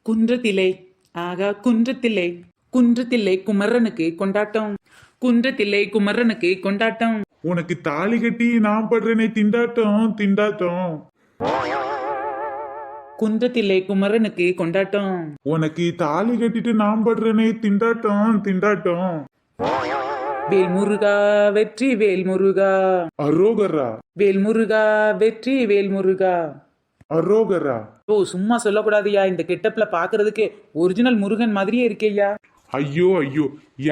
குன்றத்திலே ஆகா குன்றத்திலே குன்றத்திலே குமரனுக்கு கொண்டாட்டம். குன்றத்திலே குமரனுக்கு கொண்டாட்டம். உனக்கு தாலி கட்டி நான் படுறேனே திண்டாட்டம் திண்டாட்டம். குன்றத்திலே குமரனுக்கு கொண்டாட்டம். உனக்கு தாலி கட்டிட்டு நான் படுறேனே திண்டாட்டம் திண்டாட்டம். வேல்முருகா வெற்றி வேல்முருகா. அரோகரா. வேல்முருகா வெற்றி வேல்முருகா. அரோகரா. ஓ சும்மா சொல்லக்கூடாதுயா, இந்த கெட்டப்ல பாக்குறதுக்கு ஒரிஜினல் முருகன் மாதிரியே இருக்கேயா. ஐயோ ஐயோ,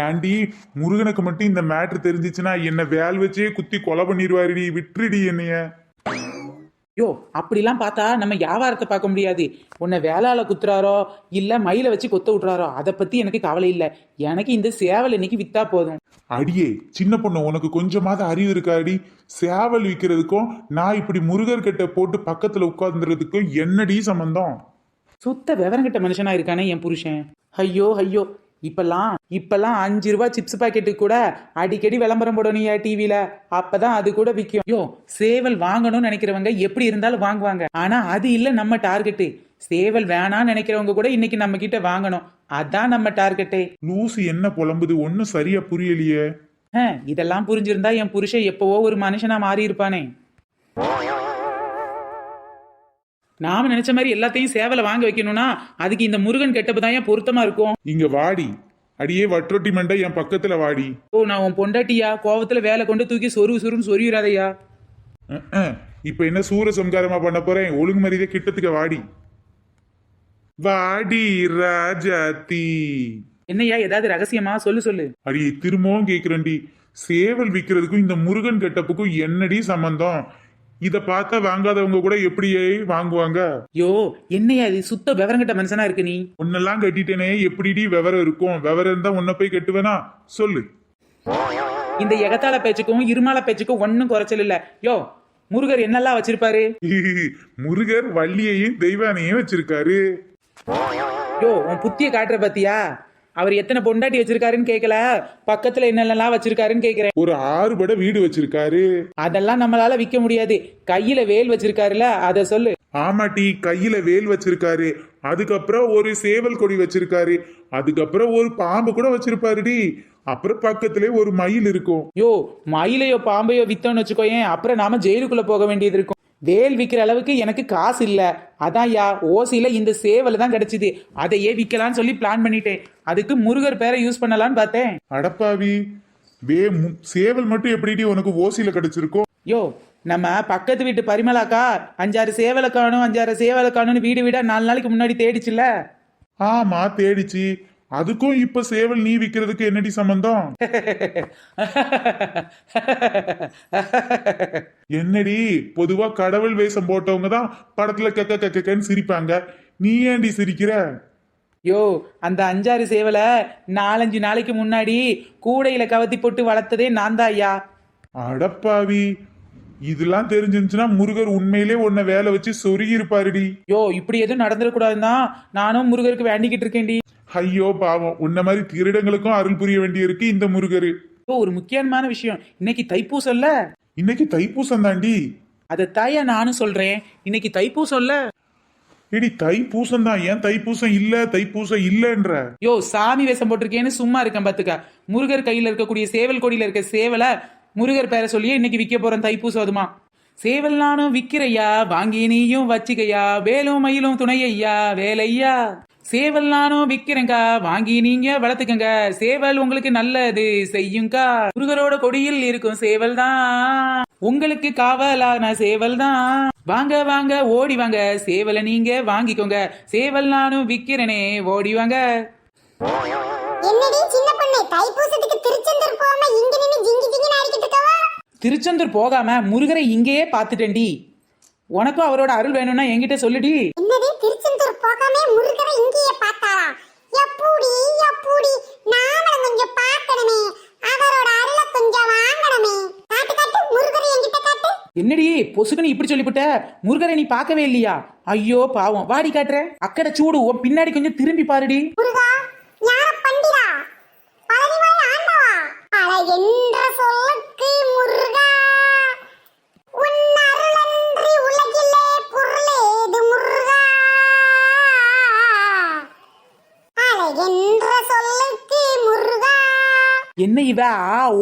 ஏண்டி முருகனுக்கு மட்டும் இந்த மேட்ரு தெரிஞ்சிச்சுன்னா என்ன வேல் வச்சே குத்தி கொலை பண்ணிடுவாருடி. விட்டுருடி என்னைய. யோ அப்படிலாம் பார்த்தா நம்ம வியாபாரத்தை பார்க்க முடியாது. உன்னை வேளால குத்துறாரோ இல்ல மயில வச்சு கொத்த விட்டுறாரோ அதை பத்தி எனக்கு கவலை இல்லை. எனக்கு இந்த சேவல் இன்னைக்கு வித்தா போதும். அடியே சின்ன பொண்ணு, உனக்கு கொஞ்சமாவது அறிவு இருக்காடி? சேவல் விற்கிறதுக்கும் நான் இப்படி முருகர் கிட்ட போட்டு பக்கத்துல உட்கார்ந்துறதுக்கும் என்னடி சம்பந்தம்? சுத்த விவரங்கிட்ட மனுஷனா இருக்கானே என் புருஷன். ஐயோ ஐயோ, இப்பெல்லாம் 5 ரூபாய் சிப்ஸ் பாக்கெட்டு கூட அடிக்கடி விளம்பரம் போடணுயா டிவில. அப்பதான் அது கூட விற்கும். யோ சேவல் வாங்கணும்னு நினைக்கிறவங்க எப்படி இருந்தாலும் வாங்குவாங்க. ஆனா அது இல்ல நம்ம டார்கெட்டு. சேவல் வேணான்னு நினைக்கிறவங்க கூட இன்னைக்கு நம்ம கிட்ட வாங்கணும். அதான் நம்ம டார்கெட்டே. லூசு என்ன புலம்புது? ஒன்னும் சரியா புரியலையே. இதெல்லாம் புரிஞ்சிருந்தா என் புருஷன் எப்பவோ ஒரு மனுஷனா மாறி இருப்பானே. நாம நினைச்ச மாதிரி எல்லாத்தையும் சேவலை வாங்க வைக்கணும்னா அதுக்கு இந்த முருகன் கெட்டப்பு தான் ஏன் பொருத்தமா இருக்கும். இங்க வாடி, அடியே வற்றொட்டி மண்டை என் பக்கத்துல வாடி. ஓ நான் உன் பொண்டாட்டியா? கோவத்துல வேலை கொண்டு தூக்கி சொருன்னு சொருகிறாதையா. இப்ப என்ன சூரசம்காரமா பண்ண போறேன்? ஒழுங்கு மரியாதை கிட்டத்துக்கு வாடி. வாடி ராஜாத்தி. என்னையா ஏதாவது ரகசியமா சொல்லு. அடியே திரும்பவும் கேக்குறேன்டி, சேவல் விக்கிறதுக்கும் இந்த முருகன் கெட்டப்புக்கும் என்னடி சம்பந்தம்? இத பார்த்தா வாங்காதவங்க கூட எப்படியே வாங்குவாங்க? யோ என்னையா இது சுத்த விவரங்கிட்ட மனுஷனா இருக்கு நீ. உன்னெல்லாம் கட்டிட்டேனே, எப்படிடி விவரம் இருக்கும்? விவரம் இருந்தா உன்னை போய் கட்டுவேனா சொல்லு. இந்த எகத்தால பேச்சுக்கும் இருமால பேச்சுக்கும் ஒன்னும் குறைச்சல் இல்ல. யோ முருகர் என்னெல்லாம் வச்சிருப்பாரு? முருகர் வள்ளியையும் தெய்வானையும் வச்சிருக்காரு. யோ உன் புத்திய காட்டுற பத்தியா? அவர் எத்தனை பொண்டாட்டி வச்சிருக்காருன்னு கேட்கல, பக்கத்துல என்னெல்லாம் வச்சிருக்காருன்னு கேக்குறேன். ஒரு 6 பட வீடு வச்சிருக்காரு. அதெல்லாம் நம்மளால விற்க முடியாது. கையில வேல் வச்சிருக்காருல அத சொல்லு. ஆமாட்டி, கையில வேல் வச்சிருக்காரு. அதுக்கப்புறம் ஒரு சேவல் கொடி வச்சிருக்காரு. அதுக்கப்புறம் ஒரு பாம்பு கூட வச்சிருப்பாருடி. அப்புறம் பக்கத்திலே ஒரு மயில் இருக்கும். யோ மயிலையோ பாம்பையோ வித்தோன்னு வச்சுக்கோயேன், அப்புறம் நாம ஜெயிலுக்குள்ள போக வேண்டியது இருக்கும். வேல் விற்கிற அளவுக்கு எனக்கு காசு இல்ல. அதான் யா ஓசியில இந்த சேவல் தான் கிடைச்சது. அதையே விற்கலான்னு சொல்லி பிளான் பண்ணிட்டேன். அதுக்கு முருகர் பேரை யூஸ் பண்ணலான்னு பார்த்தேன். அடப்பாவி, சேவல் மட்டும் எப்படி உனக்கு ஓசியில கிடைச்சிருக்கும்? யோ நம்ம பக்கத்து வீட்டு பரிமளாக்கா 5-6 சேவலை காணும் 5-6 சேவலை காணும்னு வீடு வீடா 4 நாளைக்கு முன்னாடி தேடிச்சுல. ஆமா தேடிச்சு. அதுக்கும் இப்ப சேவல் நீ விக்கிறதுக்கு என்னடி சம்பந்தம்? என்னடி, பொதுவா கடவுள் வேஷம் போட்டவங்க தான் படத்துல கக்க கக்கன்னு சிரிப்பாங்க. நீ ஏண்டி சிரிக்கிற? யோ அந்த 5-6 சேவலை 4-5 நாளைக்கு முன்னாடி கூடையில கவத்தி போட்டு வளர்த்ததே நான் தான் ஐயா. அடப்பாவி, இதெல்லாம் தெரிஞ்சிருந்துச்சுன்னா முருகர் உண்மையிலே உன்னை வேலை வச்சு சொருகி இருப்பாருடி. யோ இப்படி எதுவும் நடந்துடக்கூடாதுன்னா நானும் முருகருக்கு வேண்டிக்கிட்டு இருக்கேன்டி. ஐயோ பாவம், உன்ன மாதிரி திருடங்களுக்கும் அருள் புரிய வேண்டியிருக்கு இந்த முருகரு. ஒரு முக்கியமான விஷயம், இன்னைக்கு தைப்பூசம்ல. இன்னைக்கு தைப்பூசம் தாண்டி. அதை தாயா நானும் சொல்றேன், இன்னைக்கு தைப்பூசம்ல. இடி தைப்பூசம் தான், ஏன் தைப்பூசம் இல்லன்ற? யோ சாமி வேஷம் போட்டிருக்கேன்னு சும்மா இருக்கேன் பாத்துக்க. முருகர் கையில இருக்கக்கூடிய சேவல் கொடியில இருக்க சேவலை முருகர் பேரை சொல்லியே இன்னைக்கு விற்க போறேன். தைப்பூசம் அதுமா. சேவல் நானும் விக்கிறையா, வாங்கி நீயும் வச்சிக்கையா, வேலும் மயிலும் துணையா வேலையா. சேவல் நானும் விக்கிறேங்கா, வாங்கி நீங்க வளர்த்துக்கங்க, சேவல் உங்களுக்கு நல்லது செய்யுங்கா. முருகரோட கொடியில் இருக்கும் சேவல் தான் உங்களுக்கு காவலான சேவல் தான். வாங்க வாங்க ஓடி வாங்க, சேவலை நீங்க வாங்கிக்கோங்க, சேவல் நானும் விக்கிறேனே ஓடி வாங்க. திருச்செந்தூர் போகாம முருகரை இங்கேயே பாத்துட்டேன்டி. உனக்கும் அவரோட அருள் வேணும்னா என்கிட்ட சொல்லுடி. திருச்செந்தூர் போகாம முருகரை இங்கேயே பார்த்தாரா? எப்படி நாமளும் கொஞ்சம் பார்க்கணுமே, அவரோட அருளை கொஞ்சம் வாங்கணுமே. காட்டு முருகரை என்கிட்ட காட்டு. என்னடி பொசுக்குன்னு இப்படி சொல்லிவிட்ட? முருகரை நீ பார்க்கவே இல்லையா? ஐயோ பாவம், வாடி காட்டுறேன். அக்கடை சூடு, உன் பின்னாடி கொஞ்சம் திரும்பி பாருடி. முருகா, ஞான பண்டிதா, பழனிமலை ஆண்டவா, என்ற சொல்லுக்கு முருகா, உன் அருளன்றி உலகிலே பொருளேது முருகா. என்ற சொல்லுக்கு முருகா. என்ன இவ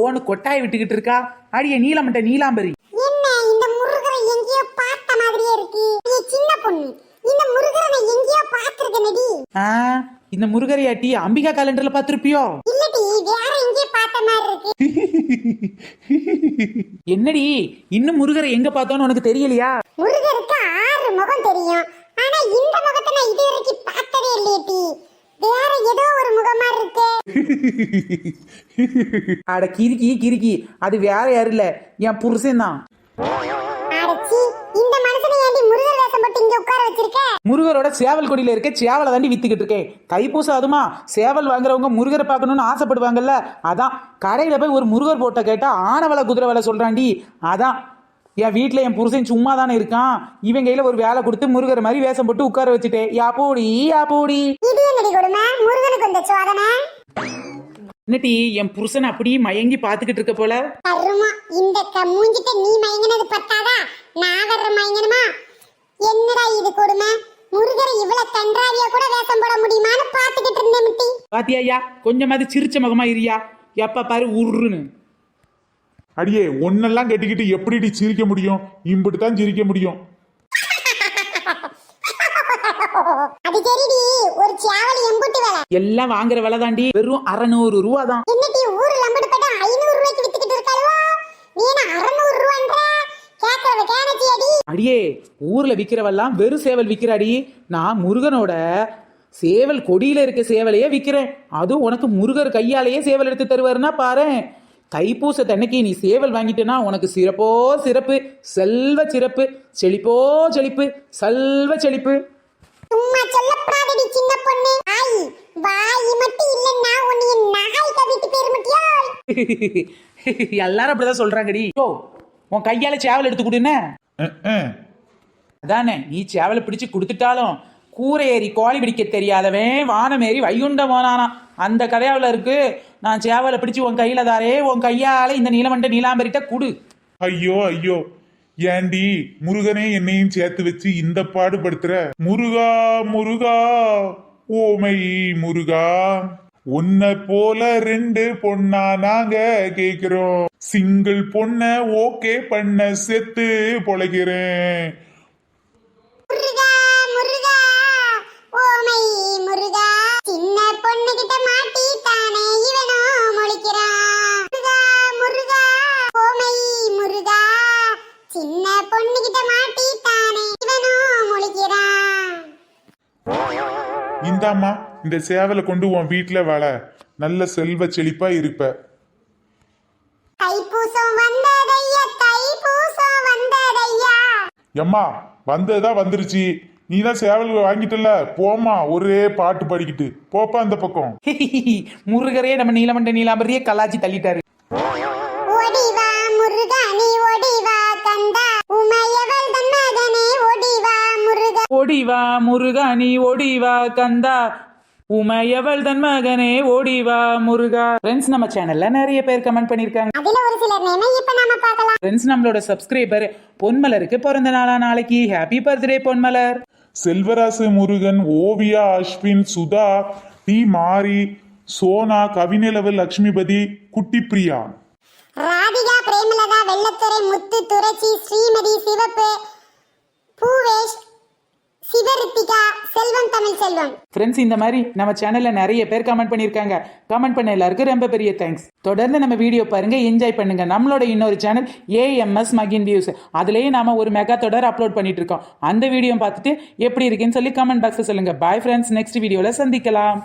ஓன்னு கொட்டாய் விட்டுக்கிட்டு இருக்கா? அடியே நீலமண்ட நீலாம்பரி. என்ன இந்த முருகரை எங்கேயோ பார்த்த மாதிரியே இருக்கு. நீ சின்ன பொண்ணு, இந்த முருகரை நான் எங்கேயோ பார்த்திருக்கேனடி. இந்த முருகரையாட்டி அம்பிகா காலண்டர்ல பாத்திருப்பியோ? இல்லடி, வேற எங்கேயோ பார்த்த மாதிரி இருக்கு. என்னடி இன்னும் முருகரை எங்க பார்த்தோன்னு உனக்கு தெரியலையா? முருகருக்கு 6 முகம் தெரியும், ஆனா இந்த முகத்தை நான் இது வரைக்கும் பார்த்ததே இல்லையடி. வேற ஏதோ ஒரு முகமா இருக்கு. அட கிறுக்கி கிறுக்கி, அது வேற யாரும் இல்ல, என் புருஷன் தான். அடச்சி, இந்த மனுஷனை ஏண்டி முருகர் வேஷம் போட்டு இங்க உட்கார வச்சிருக்க? முருகரோட சேவல் கொடியில இருக்க சேவலை தாண்டி வித்துக்கிட்டு இருக்கேன். தைப்பூசம் அதுமா சேவல் வாங்குறவங்க முருகரை பார்க்கணும்னு ஆசைப்படுவாங்கல்ல, அதான் கடையில போய் ஒரு முருகர் போட்ட கேட்டா ஆனவலை குதிரை வேலை சொல்றாண்டி. அதான் என் வீட்டுல என் புருஷன் சும்மா தானே இருக்கான், இவன் கையில ஒரு வேலை கொடுத்து முருகர் மாதிரி வேஷம் போட்டு உட்கார வச்சுட்டேன். யாப்போடி யாப்போடி. இது என்னடி கொடுமை, முருகனுக்கு வந்த சோதனை. என்னடி என் புருஷன் அப்படியே மயங்கி பாத்துக்கிட்டு இருக்க போல. கருமா, இந்த மூஞ்சிட்ட நீ மயங்கினது பத்தாதா, நான் வர்ற மயங்கணுமா? என்னடா இது கொடுமை, முருகரை இவ்வளவு கன்றாவியா கூட வேஷம் போட முடியுமான்னு பாத்துக்கிட்டு இருந்தேன் முட்டி. பாத்தியா, கொஞ்சமாவது சிரிச்ச முகமா இருயா, எப்ப பாரு உருன்னு. அடியே ஒன்னெல்லாம் கட்டிக்கிட்டு எப்படி சிரிக்க முடியும்? இம்பிட்டு தான் சிரிக்க முடியும். அது சரிடி, ஒரு சேவல் எம்புட்டு வேலை. எல்லாம் வாங்குற விலை தாண்டி, வெறும் 600 ரூபா தான். என்னடி ஊரு லம்படு பட்ட 500 ரூபாய்க்கு வித்துக்கிட்டு இருக்காளோ, நீ என்ன 600 ரூபான்ற? கேக்குறவ கேனச்சி அடி. அடியே ஊர்ல விக்கிறவெல்லாம் வெறும் சேவல் விக்கிறாடி, நான் முருகனோட சேவல் கொடியில இருக்க சேவலையே விக்கிறேன். அதுவும் உனக்கு முருகர் கையாலேயே சேவல் எடுத்து தருவாருன்னா பாரு. தைப்பூசத்தன்னைக்கு நீ சேவல் வாங்கிட்டேன்னா உனக்கு சிறப்போ சிறப்பு, செல்வ சிறப்பு, செழிப்போ செழிப்பு, செல்வ செழிப்பு. சும்மா சொல்லப்படாதடி சின்ன பொண்ணு. வாய் மட்டும் இல்லன்னா உன்னை நாய் கவிட்டு பேர் முட்டியோ. எல்லாரும் அப்படிதான் சொல்றாங்கடி. ஓ, உன் கையால சேவல் எடுத்து கொடுன்னு. அதானே, நீ சேவலை பிடிச்சு கொடுத்துட்டாலும் கூரை ஏறி கோழி பிடிக்க தெரியாதவன் வானம் ஏறி வைகுண்டம் போனானா, அந்த கதையாவில் இருக்கு. நான் சேவலை பிடிச்சு உன் கையில தாரே, உன் கையால இந்த நீலமண்ட நீலாம்பரிட்ட குடு. ஐயோ ஐயோ, ஏண்டி முருகனே என்னையும் சேர்த்து வச்சு இந்த பாடுபடுத்துற? முருகா முருகா ஓமை முருகா, உன்னை போல 2 பொண்ணா நாங்க கேக்குறோம். சிங்கிள் பொண்ண ஓகே பண்ண செத்து பொழைக்கிறேன். முருகா முருகா ஓமை முருகா, சின்ன பொண்ணு கிட்ட மாட்டி தானே இவனோ முழிக்கிறான். முருகா முருகா ஓமை முருகா, சின்ன பொண்ணு கிட்ட மாட்டி தானே இவனோ முழிக்கிறான். இந்தாம்மா, இந்த சேவலை கொண்டு உன் வீட்டுல வாழ, நல்ல செல்வ செழிப்பா இருப்ப. தைப்பூசம் வந்ததையா, தைப்பூசம் வந்ததையா. எம்மா வந்ததுதான் வந்துருச்சு, நீ தான் சேவல் வாங்கிட்டல, போமா ஒரே பாட்டு பாடிக்கிட்டு போப்பா அந்த பக்கம். முருகரே நம்ம நீலமண்ட நீலாம்பரியே கலாச்சி தள்ளிட்டாரு. ஓடிவா முருகா நீ ஓடிவா கந்தா, உமையவள் தன் மகனே ஓடிவா முருகா. ஓடிவா முருகா நீ ஓடிவா கந்தா, உமையவள் தன் மகனே ஓடிவா முருகா. ஃப்ரெண்ட்ஸ், நம்ம சேனல்ல நிறைய பேர் கமெண்ட் பண்ணிருக்காங்க. அதுல ஒரு சிலர் நேமை இப்ப நாம பார்க்கலாம். ஃப்ரெண்ட்ஸ், நம்மளோட சப்ஸ்கிரைபர் பொன்மலருக்கு பிறந்த நாளா நாளைக்கு. Happy birthday Ponmalar. Selvarasu Murugan, Oviya, Ashwin, Sudha, T Mari, Sona, Kavinilavu, Lakshmipathi, குட்டி பிரியா, ராதிகா, பிரேமலதா, வெள்ளத்துறை, முத்து, துரச்சி, ஸ்ரீமதி, சிவப்பு, பூவேஷ், சிவரித்திகா, செல்வம், தமிழ் செல்வம். ஃப்ரெண்ட்ஸ், இந்த மாதிரி நம்ம சேனல்ல நிறைய பேர் கமெண்ட் பண்ணிருக்காங்க. கமெண்ட் பண்ண எல்லாருக்கும் ரொம்ப பெரிய தேங்க்ஸ். தொடர்ந்து நம்ம வீடியோ பாருங்க, என்ஜாய் பண்ணுங்க. நம்மளோட இன்னொரு சேனல் AMS மகின் வியூஸ், அதுலயே நாம ஒரு மெகா தொடர் அப்லோட் பண்ணிட்டு இருக்கோம். அந்த வீடியோ பார்த்துட்டு எப்படி இருக்குன்னு சொல்லி கமெண்ட் பாக்ஸ்ல சொல்லுங்க. பாய் ஃப்ரெண்ட்ஸ், நெக்ஸ்ட் வீடியோல சந்திக்கலாம்.